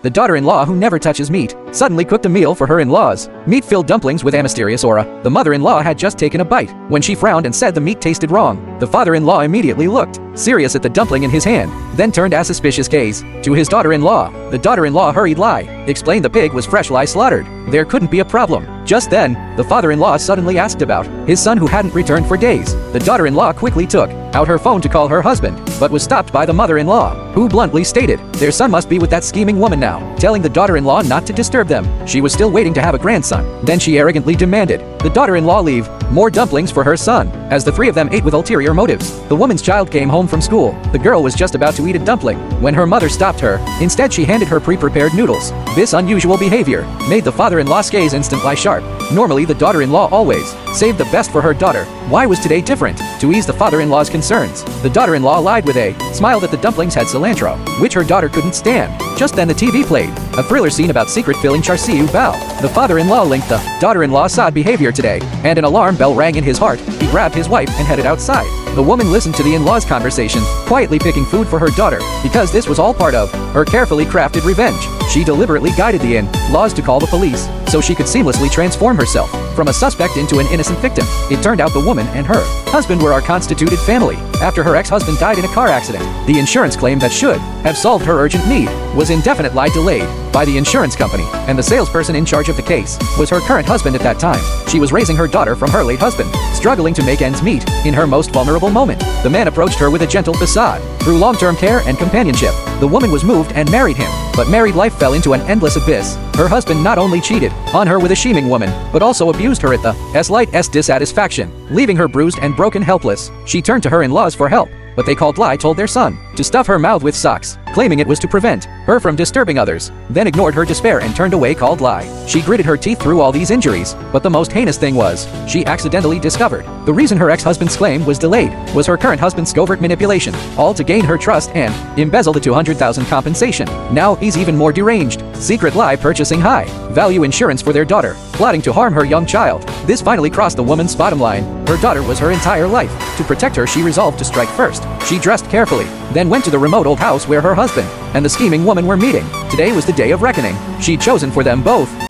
The daughter-in-law who never touches meat suddenly cooked a meal for her in-laws. Meat-filled dumplings with a mysterious aura. The mother-in-law had just taken a bite when she frowned and said the meat tasted wrong. The father-in-law immediately looked serious at the dumpling in his hand, then turned a suspicious gaze to his daughter-in-law. The daughter-in-law hurried lie, explained the pig was fresh lie slaughtered. There couldn't be a problem. Just then, the father-in-law suddenly asked about his son who hadn't returned for days. The daughter-in-law quickly took out her phone to call her husband, but was stopped by the mother-in-law, who bluntly stated their son must be with that scheming woman now, telling the daughter-in-law not to disturb them. She was still waiting to have a grandson. Then she arrogantly demanded the daughter-in-law leave more dumplings for her son, as the three of them ate with ulterior motives. The woman's child came home from school. The girl was just about to eat a dumpling when her mother stopped her. Instead, she handed her pre-prepared noodles. This unusual behavior made the father-in-law's gaze instantly sharp. Normally, the daughter-in-law always saved the best for her daughter. Why was today different? To ease the father-in-law's concerns, the daughter-in-law lied with a smile that the dumplings had cilantro, which her daughter couldn't stand. Just then the TV played a thriller scene about secret-filling char siu bao. The father-in-law linked the daughter-in-law's odd behavior today, and an alarm bell rang in his heart. He grabbed his wife and headed outside. The woman listened to the in-laws' conversation, quietly picking food for her daughter, because this was all part of her carefully crafted revenge. She deliberately guided the in-laws to call the police, so she could seamlessly transform herself from a suspect into an innocent victim. It turned out the woman and her husband were our constituted family. After her ex-husband died in a car accident, the insurance claim that should have solved her urgent need was indefinitely delayed by the insurance company, and the salesperson in charge of the case was her current husband at that time. She was raising her daughter from her late husband, struggling to make ends meet in her most vulnerable moment. The man approached her with a gentle facade. Through long-term care and companionship, the woman was moved and married him. But married life fell into an endless abyss. Her husband not only cheated on her with a scheming woman, but also abused her at the slightest dissatisfaction, leaving her bruised and broken helpless. She turned to her in-laws for help, but they called lie told their son to stuff her mouth with socks, claiming it was to prevent her from disturbing others, then ignored her despair and turned away called lie. She gritted her teeth through all these injuries, but the most heinous thing was, she accidentally discovered the reason her ex-husband's claim was delayed was her current husband's covert manipulation, all to gain her trust and embezzle the 200,000 compensation. Now he's even more deranged. Secret lie purchasing high-value insurance for their daughter, plotting to harm her young child. This finally crossed the woman's bottom line. Her daughter was her entire life. To protect her, she resolved to strike first. She dressed carefully, then went to the remote old house where her husband and the scheming woman were meeting. Today was the day of reckoning. She'd chosen for them both